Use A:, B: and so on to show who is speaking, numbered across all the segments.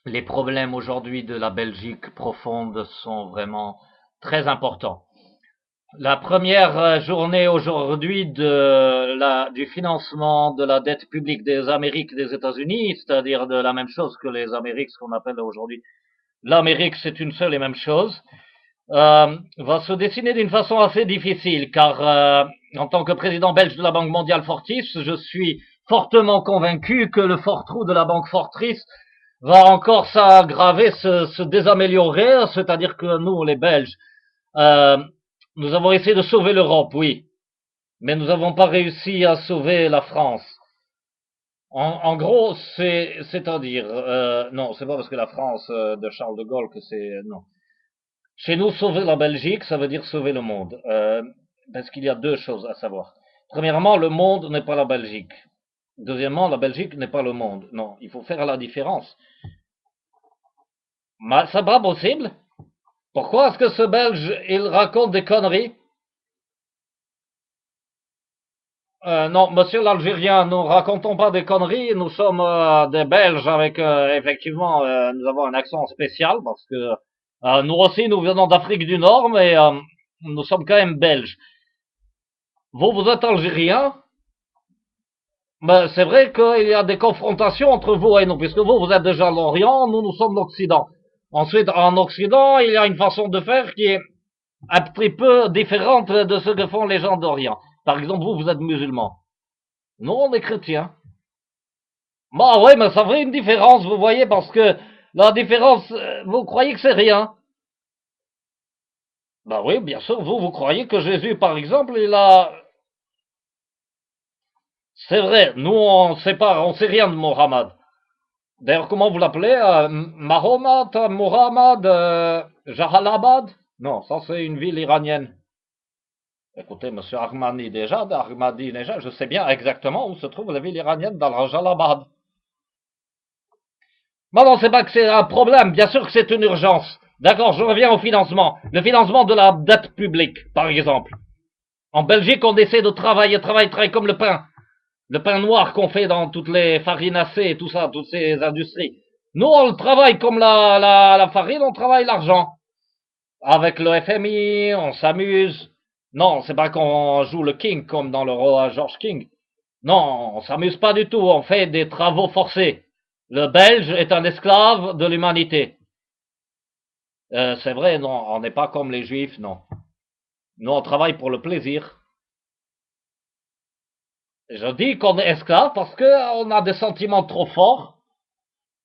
A: les problèmes aujourd'hui de la Belgique profonde sont vraiment très importants. La première journée aujourd'hui du financement de la dette publique des Amériques des États-Unis, c'est-à-dire de la même chose que les Amériques, ce qu'on appelle aujourd'hui l'Amérique, c'est une seule et même chose, va se dessiner d'une façon assez difficile, car en tant que président belge de la Banque mondiale Fortis, je suis fortement convaincu que le fort trou de la Banque Fortis va encore s'aggraver, se désaméliorer, c'est-à-dire que nous, les Belges, euh, nous avons essayé de sauver l'Europe, oui, mais nous n'avons pas réussi à sauver la France. En gros, c'est-à-dire, non, c'est pas parce que la France de Charles de Gaulle que c'est, non. Chez nous, sauver la Belgique, ça veut dire sauver le monde. Parce qu'il y a deux choses à savoir. Premièrement, le monde n'est pas la Belgique. Deuxièmement, la Belgique n'est pas le monde. Non, il faut faire la différence. Mais c'est pas possible. Pourquoi est-ce que ce Belge, il raconte des conneries? Non, monsieur l'Algérien, nous racontons pas des conneries. Nous sommes des Belges avec, effectivement, nous avons un accent spécial parce que nous aussi, nous venons d'Afrique du Nord, mais nous sommes quand même Belges. Vous, vous êtes Algérien? Ben, c'est vrai qu'il y a des confrontations entre vous et nous, puisque vous, vous êtes déjà l'Orient, nous, nous sommes l'Occident. Ensuite, en Occident, il y a une façon de faire qui est un petit peu différente de ce que font les gens d'Orient. Par exemple, vous, vous êtes musulman. Nous, on est chrétiens. Bah oui, mais ça fait une différence, vous voyez, parce que la différence, vous croyez que c'est rien. Bah oui, bien sûr, vous, vous croyez que Jésus, par exemple, il a... C'est vrai, nous, on sait pas, on sait rien de Mohammed. D'ailleurs, comment vous l'appelez Mahomet, Mohammed, Jahalabad? Non, ça c'est une ville iranienne. Écoutez, monsieur Ahmadinejad, je sais bien exactement où se trouve la ville iranienne d'Al-Jahalabad. Non, non, c'est pas que c'est un problème, bien sûr que c'est une urgence. D'accord, je reviens au financement. Le financement de la dette publique, par exemple. En Belgique, on essaie de travailler comme le pain. Le pain noir qu'on fait dans toutes les farinacées et tout ça, toutes ces industries. Nous, on le travaille comme la farine, on travaille l'argent. Avec le FMI, on s'amuse. Non, c'est pas qu'on joue le King comme dans le roi George King. Non, on s'amuse pas du tout, on fait des travaux forcés. Le Belge est un esclave de l'humanité. C'est vrai, non, on n'est pas comme les Juifs, non. Nous, on travaille pour le plaisir. Je dis qu'on est esclave parce qu'on a des sentiments trop forts.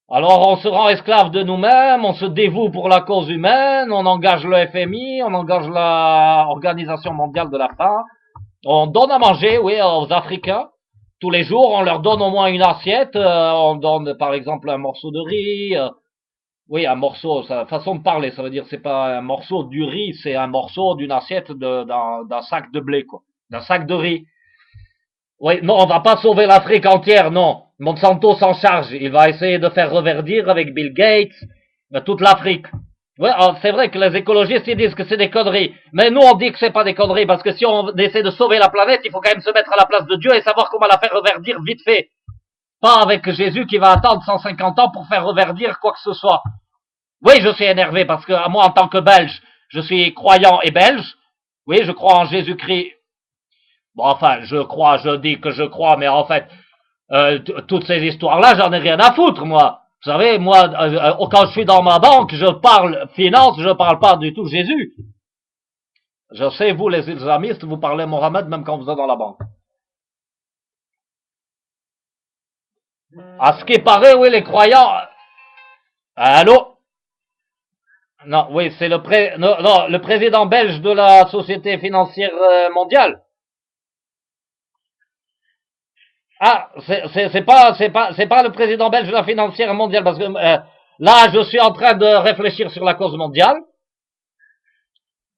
A: Alors on se rend esclave de nous-mêmes, on se dévoue pour la cause humaine, on engage le FMI, on engage l'Organisation mondiale de la faim, on donne à manger, oui, aux Africains. Tous les jours, on leur donne au moins une assiette, on donne par exemple un morceau de riz, oui, un morceau, ça, façon de parler, ça veut dire c'est pas un morceau du riz, c'est un morceau d'une assiette d'un sac de blé, quoi, d'un sac de riz. Oui, non, on va pas sauver l'Afrique entière, non. Monsanto s'en charge. Il va essayer de faire reverdir avec Bill Gates toute l'Afrique. Oui, c'est vrai que les écologistes ils disent que c'est des conneries, mais nous on dit que c'est pas des conneries parce que si on essaie de sauver la planète, il faut quand même se mettre à la place de Dieu et savoir comment la faire reverdir vite fait. Pas avec Jésus qui va attendre 150 ans pour faire reverdir quoi que ce soit. Oui, je suis énervé parce que moi en tant que Belge, je suis croyant et belge. Oui, je crois en Jésus-Christ. Bon, enfin, je dis que je crois, mais en fait, toutes ces histoires-là, j'en ai rien à foutre, moi. Vous savez, moi, quand je suis dans ma banque, je parle finance, je parle pas du tout Jésus. Je sais, vous, les islamistes, vous parlez Mohammed même quand vous êtes dans la banque. À ce qui paraît, oui, les croyants... Allô? Non, oui, c'est non, le président belge de la Société financière mondiale. Ah, c'est pas le président belge de la financière mondiale parce que là, je suis en train de réfléchir sur la cause mondiale.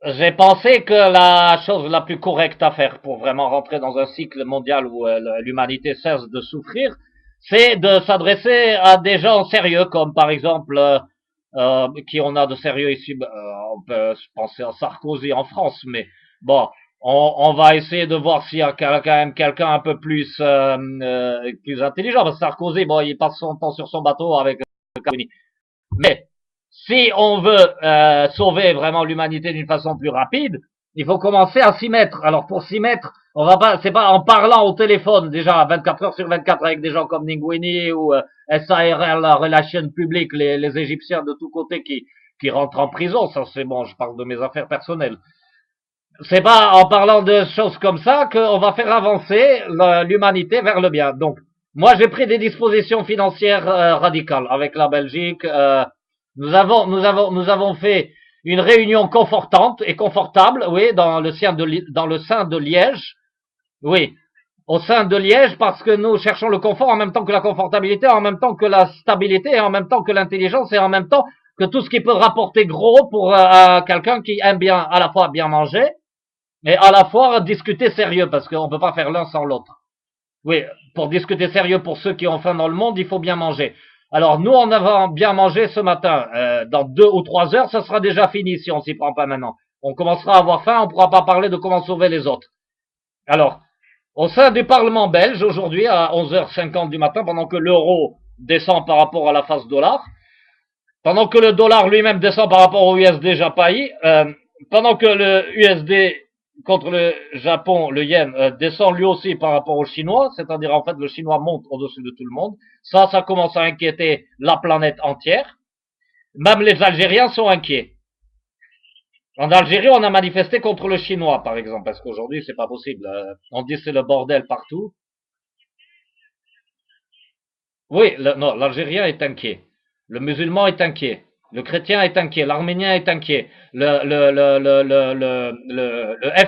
A: J'ai pensé que la chose la plus correcte à faire pour vraiment rentrer dans un cycle mondial où l'humanité cesse de souffrir, c'est de s'adresser à des gens sérieux, comme par exemple, qui on a de sérieux ici, on peut penser à Sarkozy en France, mais bon, on va essayer de voir s'il y a quand même quelqu'un un peu plus intelligent, parce que Sarkozy, bon, il passe son temps sur son bateau avec Mais si on veut sauver vraiment l'humanité d'une façon plus rapide, il faut commencer à s'y mettre. Alors pour s'y mettre, on va pas, c'est pas en parlant au téléphone déjà 24 heures sur 24 avec des gens comme Ningwini ou SARL, la relation publique, les Égyptiens de tous côtés qui rentrent en prison. Ça c'est bon, je parle de mes affaires personnelles. C'est pas en parlant de choses comme ça qu'on va faire avancer l'humanité vers le bien. Donc, moi, j'ai pris des dispositions financières radicales avec la Belgique. Nous avons fait une réunion confortante et confortable, oui, dans le sein de Liège, oui, au sein de Liège, parce que nous cherchons le confort en même temps que la confortabilité, en même temps que la stabilité, et en même temps que l'intelligence, et en même temps que tout ce qui peut rapporter gros pour quelqu'un qui aime bien à la fois bien manger et à la fois discuter sérieux, parce qu'on ne peut pas faire l'un sans l'autre. Oui, pour discuter sérieux pour ceux qui ont faim dans le monde, il faut bien manger. Alors nous, on a bien mangé ce matin. Dans 2 ou 3 heures, ça sera déjà fini si on s'y prend pas maintenant. On commencera à avoir faim, on ne pourra pas parler de comment sauver les autres. Alors, au sein du Parlement belge, aujourd'hui, à 11h50 du matin, pendant que l'euro descend par rapport à la face dollar, pendant que le dollar lui-même descend par rapport au USD japonais, pendant que le USD contre le Japon, le yen, descend lui aussi par rapport au chinois, c'est-à-dire en fait le chinois monte au-dessus de tout le monde, ça commence à inquiéter la planète entière. Même les Algériens sont inquiets. En Algérie, on a manifesté contre le chinois, par exemple, parce qu'aujourd'hui, c'est pas possible. On dit c'est le bordel partout. Oui, non, l'Algérien est inquiet. Le musulman est inquiet. Le chrétien est inquiet. L'Arménien est inquiet. Le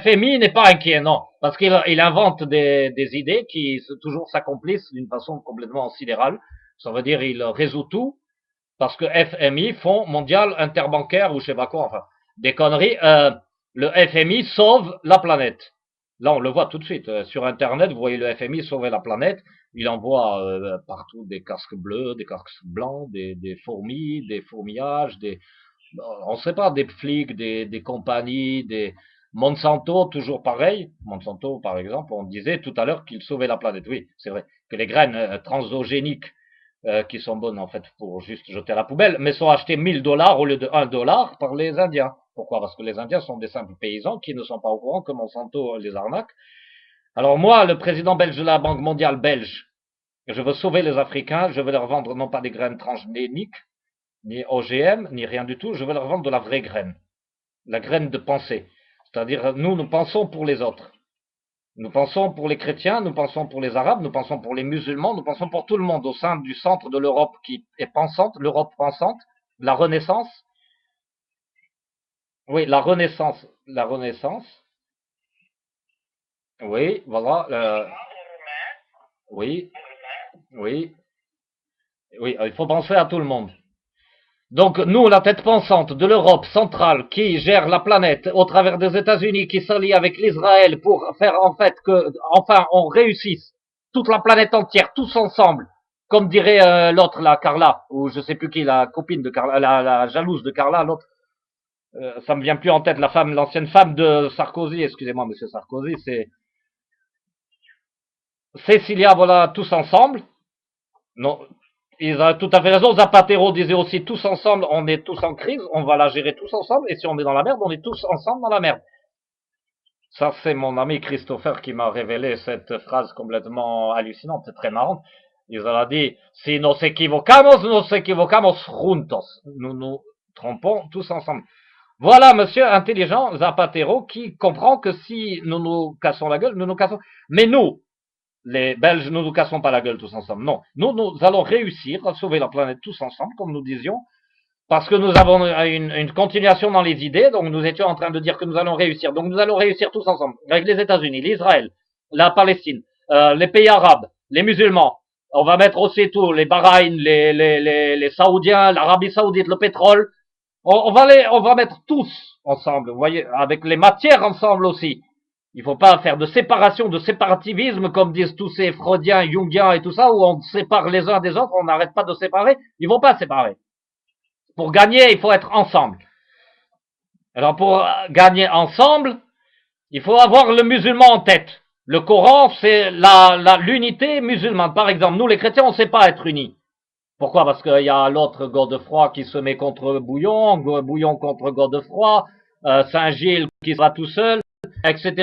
A: FMI n'est pas inquiet, non. Parce qu'il invente des idées qui toujours s'accomplissent d'une façon complètement sidérale. Ça veut dire il résout tout. Parce que FMI, Fonds mondial interbancaire, ou je sais pas quoi, enfin, des conneries. Le FMI sauve la planète. Là, on le voit tout de suite. Sur Internet, vous voyez le FMI sauver la planète. Il envoie partout des casques bleus, des casques blancs, des fourmis, des fourmillages, on ne sait pas, des flics, des compagnies, des Monsanto, toujours pareil. Monsanto, par exemple, on disait tout à l'heure qu'il sauvait la planète. Oui, c'est vrai que les graines transogéniques qui sont bonnes en fait pour juste jeter à la poubelle, mais sont achetées 1000 $ au lieu de 1 $ par les Indiens. Pourquoi? Parce que les Indiens sont des simples paysans qui ne sont pas au courant que Monsanto les arnaque. Alors moi, le président belge de la Banque mondiale belge, je veux sauver les Africains, je veux leur vendre non pas des graines transgéniques, ni OGM, ni rien du tout, je veux leur vendre de la vraie graine, la graine de pensée. C'est-à-dire, nous pensons pour les autres. Nous pensons pour les chrétiens, nous pensons pour les arabes, nous pensons pour les musulmans, nous pensons pour tout le monde au sein du centre de l'Europe qui est pensante, l'Europe pensante, la Renaissance. Oui, la Renaissance, la Renaissance. Oui, voilà. Oui, oui, oui, il faut penser à tout le monde. Donc nous, la tête pensante de l'Europe centrale qui gère la planète au travers des États-Unis qui s'allie avec l'Israël pour faire en fait que, enfin, on réussisse toute la planète entière, tous ensemble, comme dirait l'autre, la Carla, ou je sais plus qui, la copine de Carla, la jalouse de Carla, l'autre, ça me vient plus en tête, la femme, l'ancienne femme de Sarkozy, excusez-moi, Monsieur Sarkozy, c'est Cécilia, voilà, tous ensemble. Non, ils ont tout à fait raison. Zapatero disait aussi tous ensemble, on est tous en crise, on va la gérer tous ensemble, et si on est dans la merde, on est tous ensemble dans la merde. Ça, c'est mon ami Christopher qui m'a révélé cette phrase complètement hallucinante, très marrante. Il a dit, si nos equivocamos juntos. Nous nous trompons tous ensemble. Voilà, monsieur intelligent Zapatero qui comprend que si nous nous cassons la gueule, nous nous cassons. Mais nous, les Belges, nous nous cassons pas la gueule tous ensemble. Non, nous allons réussir à sauver la planète tous ensemble, comme nous disions, parce que nous avons une continuation dans les idées. Donc nous étions en train de dire que nous allons réussir. Donc nous allons réussir tous ensemble, avec les États-Unis, l'Israël, la Palestine, les pays arabes, les musulmans. On va mettre aussi tout, les Bahreïn, les Saoudiens, l'Arabie Saoudite, le pétrole. On va mettre tous ensemble, vous voyez, avec les matières ensemble aussi. Il faut pas faire de séparation, de séparativisme, comme disent tous ces freudiens, jungiens et tout ça, où on sépare les uns des autres, on n'arrête pas de séparer. Ils vont pas séparer. Pour gagner, il faut être ensemble. Alors pour gagner ensemble, il faut avoir le musulman en tête. Le Coran, c'est l'unité musulmane. Par exemple, nous les chrétiens, on ne sait pas être unis. Pourquoi? Parce qu'il y a l'autre Godefroy qui se met contre Bouillon, Bouillon contre Godefroy, Saint-Gilles qui sera tout seul, etc.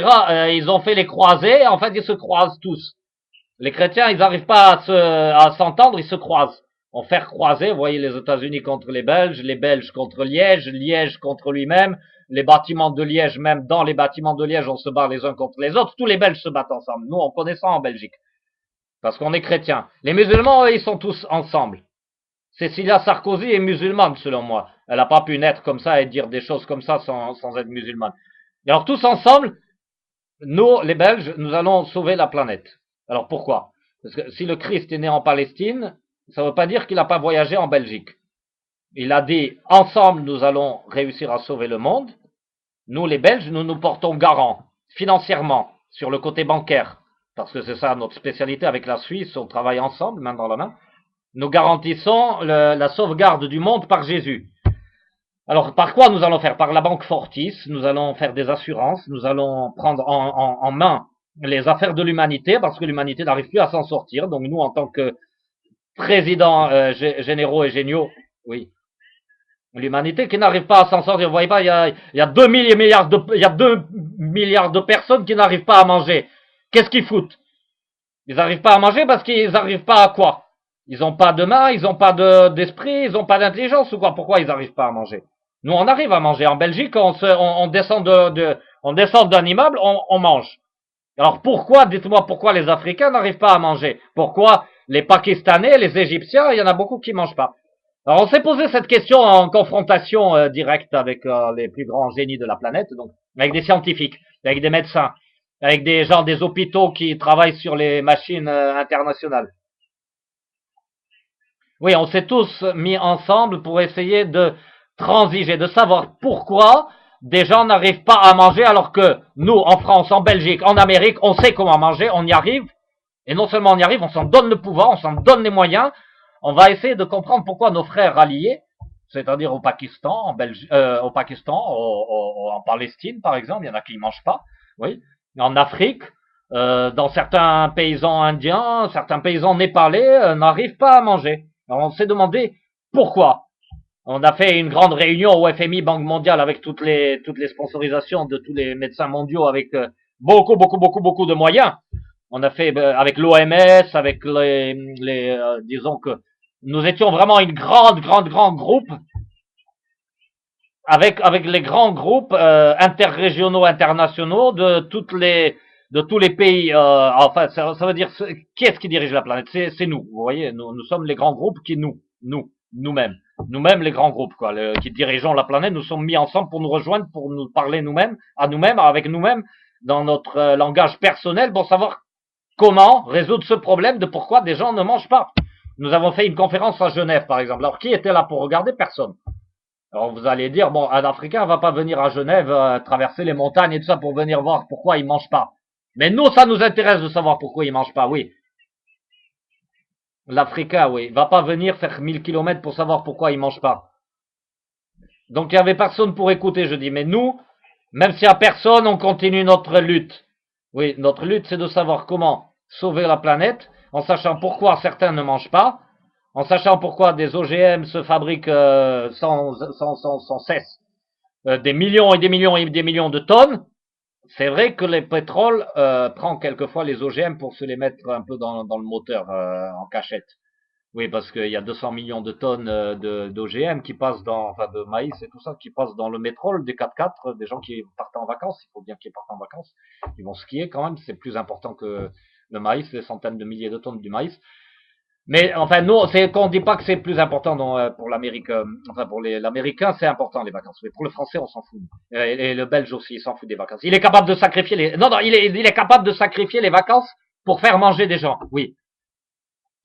A: Ils ont fait les croisés, en fait ils se croisent tous. Les chrétiens, ils n'arrivent pas à s'entendre, ils se croisent. On fait croiser, vous voyez les États-Unis contre les Belges contre Liège, Liège contre lui-même, les bâtiments de Liège, même dans les bâtiments de Liège, on se bat les uns contre les autres, tous les Belges se battent ensemble. Nous, on connaît ça en Belgique, parce qu'on est chrétiens. Les musulmans, eux, ils sont tous ensemble. Cécilia Sarkozy est musulmane, selon moi. Elle n'a pas pu naître comme ça et dire des choses comme ça sans être musulmane. Et alors, tous ensemble, nous, les Belges, nous allons sauver la planète. Alors, pourquoi? Parce que si le Christ est né en Palestine, ça ne veut pas dire qu'il n'a pas voyagé en Belgique. Il a dit, ensemble, nous allons réussir à sauver le monde. Nous, les Belges, nous nous portons garant, financièrement, sur le côté bancaire. Parce que c'est ça notre spécialité avec la Suisse, on travaille ensemble, main dans la main. Nous garantissons la sauvegarde du monde par Jésus. Alors, par quoi nous allons faire? Par la banque Fortis, nous allons faire des assurances, nous allons prendre en main les affaires de l'humanité, parce que l'humanité n'arrive plus à s'en sortir. Donc nous, en tant que présidents généraux et géniaux, oui, l'humanité qui n'arrive pas à s'en sortir. Vous voyez pas, il y a 2 milliards de personnes qui n'arrivent pas à manger. Qu'est-ce qu'ils foutent? Ils n'arrivent pas à manger parce qu'ils n'arrivent pas à quoi? Ils n'ont pas de main, ils n'ont pas d'esprit, ils n'ont pas d'intelligence ou quoi? Pourquoi ils n'arrivent pas à manger? Nous, on arrive à manger. En Belgique, on descend on descend d'un immeuble, on mange. Alors pourquoi, dites-moi pourquoi les Africains n'arrivent pas à manger? Pourquoi les Pakistanais, les Égyptiens, il y en a beaucoup qui mangent pas? Alors on s'est posé cette question en confrontation directe avec les plus grands génies de la planète, donc avec des scientifiques, avec des médecins, avec des gens des hôpitaux qui travaillent sur les machines internationales. Oui, on s'est tous mis ensemble pour essayer de transiger, de savoir pourquoi des gens n'arrivent pas à manger alors que nous, en France, en Belgique, en Amérique, on sait comment manger, on y arrive. Et non seulement on y arrive, on s'en donne le pouvoir, on s'en donne les moyens. On va essayer de comprendre pourquoi nos frères alliés, c'est-à-dire au Pakistan, en Palestine par exemple, il y en a qui ne mangent pas, oui, en Afrique, dans certains paysans indiens, certains paysans népalais n'arrivent pas à manger. Alors on s'est demandé pourquoi. On a fait une grande réunion au FMI, Banque mondiale, avec toutes les sponsorisations de tous les médecins mondiaux, avec beaucoup de moyens. On a fait avec l'OMS, avec disons que nous étions vraiment une grande groupe avec les grands groupes interrégionaux, internationaux de tous les pays. Enfin, ça veut dire qui est-ce qui dirige la planète? C'est nous. Vous voyez, nous sommes les grands groupes qui nous-mêmes, les grands groupes quoi, qui dirigeons la planète. Nous sommes mis ensemble pour nous rejoindre, pour nous parler nous-mêmes, à nous-mêmes, avec nous-mêmes, dans notre langage personnel, pour savoir comment résoudre ce problème de pourquoi des gens ne mangent pas. Nous avons fait une conférence à Genève, par exemple. Alors, qui était là pour regarder? Personne. Alors, vous allez dire, bon, un Africain ne va pas venir à Genève, traverser les montagnes et tout ça pour venir voir pourquoi il ne mange pas. Mais nous, ça nous intéresse de savoir pourquoi il ne mange pas, oui. L'Africain, oui, va pas venir faire 1000 kilomètres pour savoir pourquoi il ne mange pas. Donc, il n'y avait personne pour écouter, je dis. Mais nous, même s'il n'y a personne, on continue notre lutte. Oui, notre lutte, c'est de savoir comment sauver la planète, en sachant pourquoi certains ne mangent pas, en sachant pourquoi des OGM se fabriquent sans cesse, des millions et des millions et des millions de tonnes. C'est vrai que le pétrole prend quelquefois les OGM pour se les mettre un peu dans le moteur en cachette. Oui, parce qu'il y a 200 millions de tonnes d'OGM qui passent enfin de maïs et tout ça, qui passent dans le métropole des 4x4, des gens qui partent en vacances, il faut bien qu'ils partent en vacances, ils vont skier quand même, c'est plus important que le maïs, les centaines de milliers de tonnes du maïs. Mais enfin, nous, c'est qu'on dit pas que c'est plus important pour l'Amérique, enfin pour l'Américain, c'est important les vacances. Mais pour le Français, on s'en fout. Et le Belge aussi, il s'en fout des vacances. Il est capable de sacrifier il est capable de sacrifier les vacances pour faire manger des gens. Oui.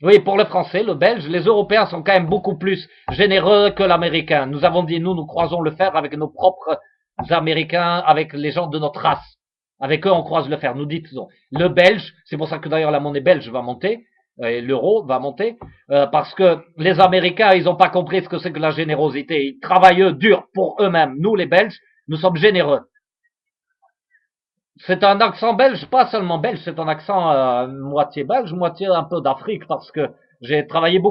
A: Oui, pour le Français, le Belge, les Européens sont quand même beaucoup plus généreux que l'Américain. Nous avons dit, nous croisons le fer avec nos propres Américains, avec les gens de notre race. Avec eux, on croise le fer. Nous disons, le Belge, c'est pour ça que d'ailleurs la monnaie belge va monter, et l'euro va monter, parce que les Américains, ils n'ont pas compris ce que c'est que la générosité. Ils travaillent eux dur pour eux-mêmes. Nous, les Belges, nous sommes généreux. C'est un accent belge, pas seulement belge, c'est un accent moitié belge, moitié un peu d'Afrique, parce que j'ai travaillé beaucoup